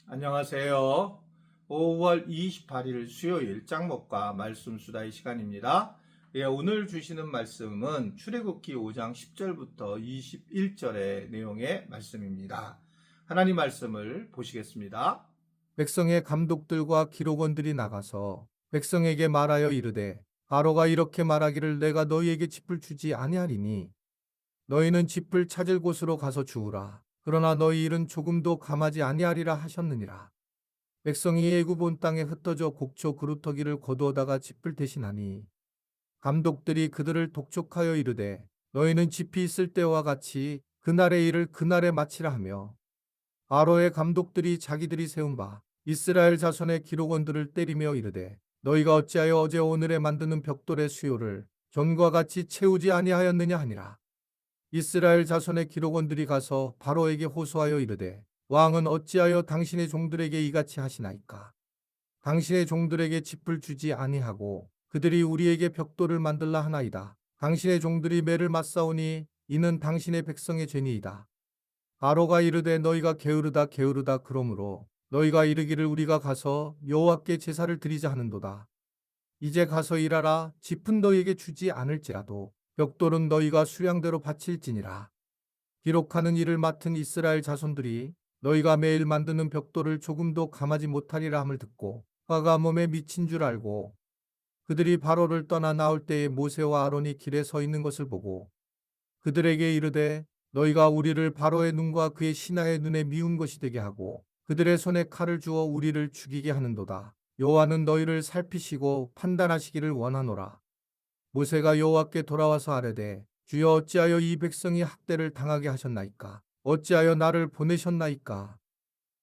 안녕하세요. 5월 28일 수요일 짱먹과 말씀 수다의 시간입니다. 오늘 주시는 말씀은 출애굽기 5장 10절부터 21절의 내용의 말씀입니다. 하나님 말씀을 보시겠습니다. 백성의 감독들과 기록원들이 나가서 백성에게 말하여 이르되 바로가 이렇게 말하기를 내가 너희에게 짚을 주지 아니하리니 너희는 짚을 찾을 곳으로 가서 주우라. 그러나 너희 일은 조금도 감하지 아니하리라 하셨느니라. 백성이 애굽 온 땅에 흩어져 곡초 그루터기를 거두어다가 짚을 대신하니 감독들이 그들을 독촉하여 이르되 너희는 짚이 있을 때와 같이 그날의 일을 그날에 마치라 하며 바로의 감독들이 자기들이 세운 바 이스라엘 자손의 기록원들을 때리며 이르되 너희가 어찌하여 어제 오늘에 만드는 벽돌의 수요를 전과 같이 채우지 아니하였느냐 하니라. 이스라엘 자손의 기록원들이 가서 바로에게 호소하여 이르되 왕은 어찌하여 당신의 종들에게 이같이 하시나이까? 당신의 종들에게 짚을 주지 아니하고 그들이 우리에게 벽돌을 만들라 하나이다. 당신의 종들이 매를 맞사오니 이는 당신의 백성의 죄니이다. 바로가 이르되 너희가 게으르다 게으르다 그러므로 너희가 이르기를 우리가 가서 여호와께 제사를 드리자 하는도다. 이제 가서 일하라. 짚은 너희에게 주지 않을지라도 벽돌은 너희가 수량대로 바칠지니라. 기록하는 일을 맡은 이스라엘 자손들이 너희가 매일 만드는 벽돌을 조금도 감하지 못하리라 함을 듣고 화가 몸에 미친 줄 알고 그들이 바로를 떠나 나올 때에 모세와 아론이 길에 서 있는 것을 보고 그들에게 이르되 너희가 우리를 바로의 눈과 그의 신하의 눈에 미운 것이 되게 하고 그들의 손에 칼을 주어 우리를 죽이게 하는도다. 여호와는 너희를 살피시고 판단하시기를 원하노라. 모세가 여호와께 돌아와서 아뢰되 주여 어찌하여 이 백성이 학대를 당하게 하셨나이까? 어찌하여 나를 보내셨나이까?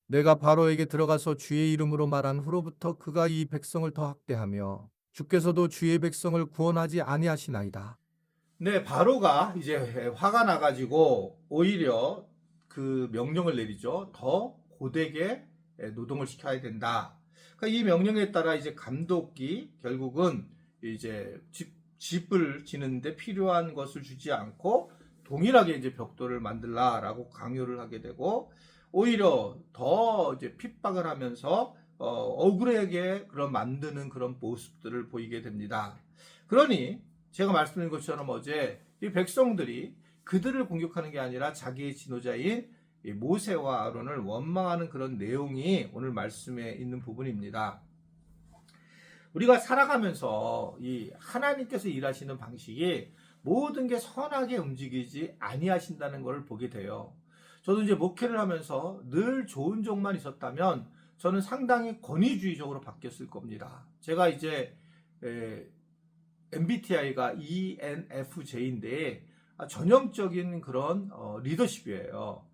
내가 바로에게 들어가서 주의 이름으로 말한 후로부터 그가 이 백성을 더 학대하며 주께서도 주의 백성을 구원하지 아니하시나이다. 네, 바로가 이제 화가 나가지고 오히려 그 명령을 내리죠. 더 고되게 노동을 시켜야 된다. 그러니까 이 명령에 따라 이제 감독이 결국은 이제 집을 지는데 필요한 것을 주지 않고 동일하게 이제 벽돌을 만들라라고 강요를 하게 되고 오히려 더 이제 핍박을 하면서 억울하게 그런 만드는 그런 모습들을 보이게 됩니다. 그러니 제가 말씀드린 것처럼 어제 이 백성들이 그들을 공격하는 게 아니라 자기의 지도자인 모세와 아론을 원망하는 그런 내용이 오늘 말씀에 있는 부분입니다. 우리가 살아가면서 이 하나님께서 일하시는 방식이 모든 게 선하게 움직이지 아니하신다는 것을 보게 돼요. 저도 이제 목회를 하면서 늘 좋은 점만 있었다면 저는 상당히 권위주의적으로 바뀌었을 겁니다. 제가 이제 MBTI가 ENFJ인데 전형적인 그런 리더십이에요.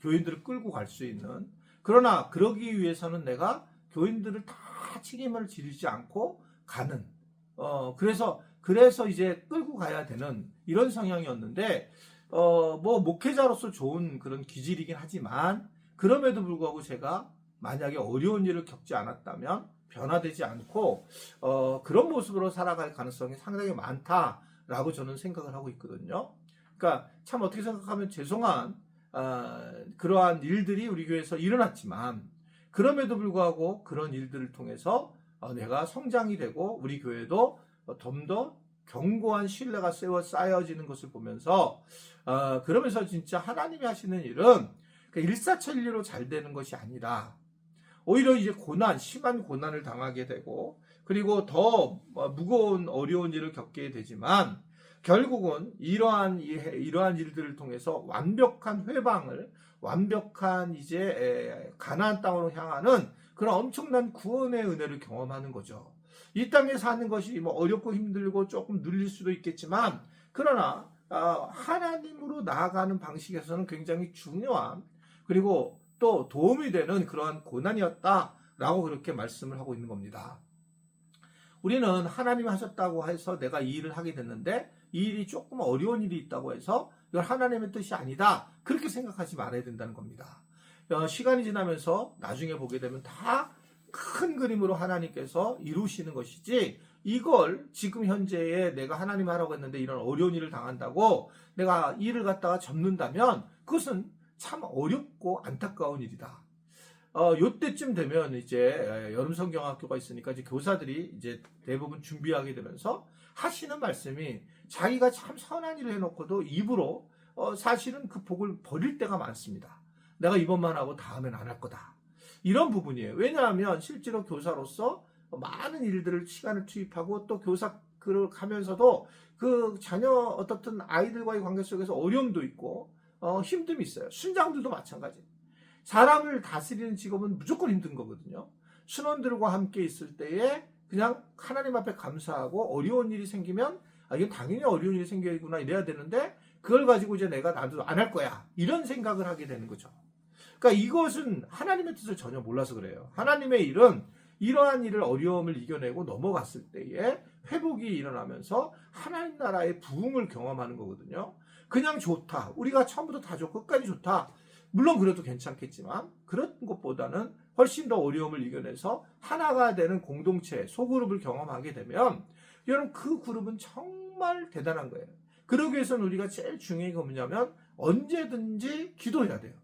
교인들을 끌고 갈 수 있는. 그러나 그러기 위해서는 내가 교인들을 다 책임을 지지 않고 가는. 그래서 이제 끌고 가야 되는 이런 성향이었는데 뭐 목회자로서 좋은 그런 기질이긴 하지만 그럼에도 불구하고 제가 만약에 어려운 일을 겪지 않았다면 변화되지 않고 그런 모습으로 살아갈 가능성이 상당히 많다라고 저는 생각을 하고 있거든요. 그러니까 참 어떻게 생각하면 죄송한 그러한 일들이 우리 교회에서 일어났지만 그럼에도 불구하고 그런 일들을 통해서 내가 성장이 되고 우리 교회도 좀 더 견고한 신뢰가 쌓여지는 것을 보면서 그러면서 진짜 하나님이 하시는 일은 일사천리로 잘 되는 것이 아니라 오히려 이제 심한 고난을 당하게 되고 그리고 더 무거운 어려운 일을 겪게 되지만 결국은 이러한 일들을 통해서 완벽한 회방을 완벽한 이제 가나안 땅으로 향하는 그런 엄청난 구원의 은혜를 경험하는 거죠. 이 땅에 사는 것이 뭐 어렵고 힘들고 조금 눌릴 수도 있겠지만 그러나 하나님으로 나아가는 방식에서는 굉장히 중요한 그리고 또 도움이 되는 그러한 고난이었다라고 그렇게 말씀을 하고 있는 겁니다. 우리는 하나님이 하셨다고 해서 내가 이 일을 하게 됐는데 이 일이 조금 어려운 일이 있다고 해서 이건 하나님의 뜻이 아니다. 그렇게 생각하지 말아야 된다는 겁니다. 시간이 지나면서 나중에 보게 되면 다 큰 그림으로 하나님께서 이루시는 것이지 이걸 지금 현재에 내가 하나님 하라고 했는데 이런 어려운 일을 당한다고 내가 일을 갖다가 접는다면 그것은 참 어렵고 안타까운 일이다. 요때쯤 되면 이제 여름 성경학교가 있으니까 이제 교사들이 이제 대부분 준비하게 되면서 하시는 말씀이 자기가 참 선한 일을 해놓고도 입으로 사실은 그 복을 버릴 때가 많습니다. 내가 이번만 하고 다음엔 안 할 거다. 이런 부분이에요. 왜냐하면 실제로 교사로서 많은 일들을 시간을 투입하고 또 교사를 하면서도 그 자녀 어떻든 아이들과의 관계 속에서 어려움도 있고 힘듦이 있어요. 순장들도 마찬가지. 사람을 다스리는 직업은 무조건 힘든 거거든요. 순원들과 함께 있을 때에 그냥 하나님 앞에 감사하고 어려운 일이 생기면 이건 당연히 어려운 일이 생기구나 이래야 되는데 그걸 가지고 이제 내가 나도 안 할 거야 이런 생각을 하게 되는 거죠. 그러니까 이것은 하나님의 뜻을 전혀 몰라서 그래요. 하나님의 일은 이러한 일을 어려움을 이겨내고 넘어갔을 때에 회복이 일어나면서 하나님 나라의 부흥을 경험하는 거거든요. 그냥 좋다. 우리가 처음부터 다 좋고 끝까지 좋다. 물론 그래도 괜찮겠지만 그런 것보다는 훨씬 더 어려움을 이겨내서 하나가 되는 공동체, 소그룹을 경험하게 되면 여러분 그 그룹은 정말 대단한 거예요. 그러기 위해서는 우리가 제일 중요한 게 뭐냐면 언제든지 기도해야 돼요.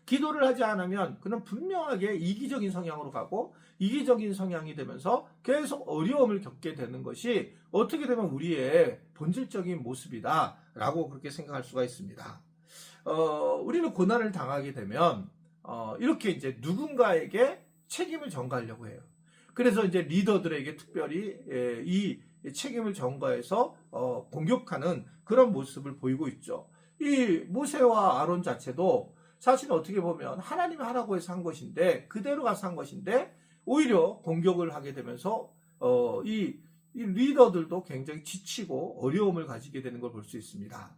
기도를 하지 않으면 그는 분명하게 이기적인 성향으로 가고 이기적인 성향이 되면서 계속 어려움을 겪게 되는 것이 어떻게 되면 우리의 본질적인 모습이다라고 그렇게 생각할 수가 있습니다. 우리는 고난을 당하게 되면 이렇게 이제 누군가에게 책임을 전가하려고 해요. 그래서 이제 리더들에게 특별히 이 책임을 전가해서 공격하는 그런 모습을 보이고 있죠. 이 모세와 아론 자체도 사실 어떻게 보면 하나님이 하라고 해서 한 것인데 그대로 가서 한 것인데 오히려 공격을 하게 되면서 이 리더들도 굉장히 지치고 어려움을 가지게 되는 걸 볼 수 있습니다.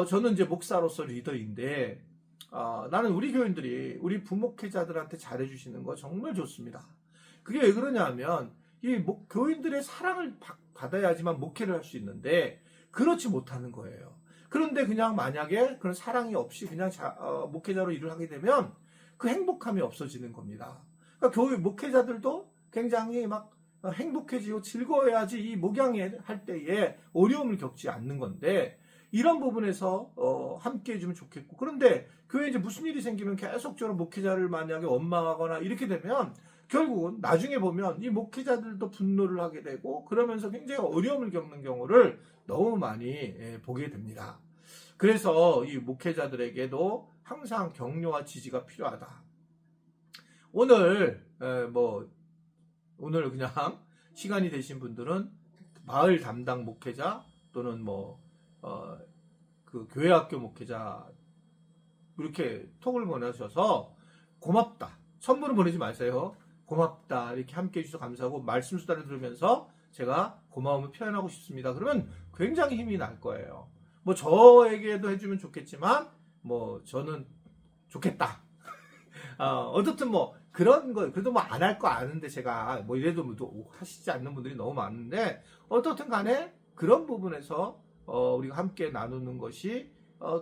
저는 이제 목사로서 리더인데 나는 우리 교인들이 우리 부목회자들한테 잘해주시는 거 정말 좋습니다. 그게 왜 그러냐면 이 교인들의 사랑을 받아야지만 목회를 할 수 있는데 그렇지 못하는 거예요. 그런데 그냥 만약에 그런 사랑이 없이 그냥 목회자로 일을 하게 되면 그 행복함이 없어지는 겁니다. 그러니까 교회 목회자들도 굉장히 막 행복해지고 즐거워야지 이 목양을 할 때에 어려움을 겪지 않는 건데 이런 부분에서 함께 해주면 좋겠고 그런데 교회에 이제 무슨 일이 생기면 계속적으로 목회자를 만약에 원망하거나 이렇게 되면 결국은 나중에 보면 이 목회자들도 분노를 하게 되고 그러면서 굉장히 어려움을 겪는 경우를 너무 많이 보게 됩니다. 그래서 이 목회자들에게도 항상 격려와 지지가 필요하다. 오늘 오늘 그냥 시간이 되신 분들은 마을 담당 목회자 또는 그 교회학교 목회자 이렇게 톡을 보내셔서 고맙다. 선물을 보내지 마세요. 고맙다. 이렇게 함께 해주셔서 감사하고 말씀 수다를 들으면서 제가 고마움을 표현하고 싶습니다. 그러면 굉장히 힘이 날 거예요. 저에게도 해주면 좋겠지만 저는 좋겠다. 어떻든 그런 거 그래도 안 할 거 아는데 제가 이래도 하시지 않는 분들이 너무 많은데 어떻든 간에 그런 부분에서 우리가 함께 나누는 것이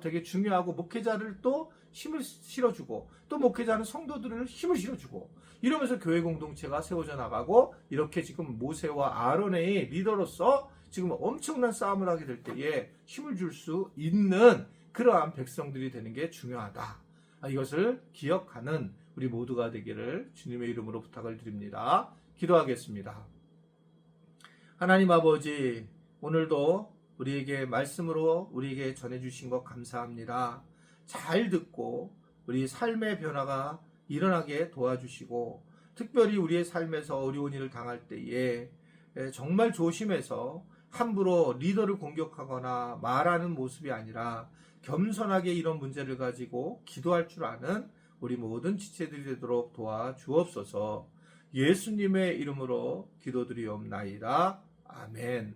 되게 중요하고 목회자를 또 힘을 실어주고 또 목회자는 성도들을 힘을 실어주고 이러면서 교회 공동체가 세워져 나가고 이렇게 지금 모세와 아론의 리더로서 지금 엄청난 싸움을 하게 될 때에 힘을 줄 수 있는 그러한 백성들이 되는 게 중요하다. 이것을 기억하는 우리 모두가 되기를 주님의 이름으로 부탁을 드립니다. 기도하겠습니다. 하나님 아버지, 오늘도 우리에게 말씀으로 우리에게 전해주신 것 감사합니다. 잘 듣고 우리 삶의 변화가 일어나게 도와주시고 특별히 우리의 삶에서 어려운 일을 당할 때에 정말 조심해서 함부로 리더를 공격하거나 말하는 모습이 아니라 겸손하게 이런 문제를 가지고 기도할 줄 아는 우리 모든 지체들이 되도록 도와주옵소서. 예수님의 이름으로 기도드리옵나이다. 아멘.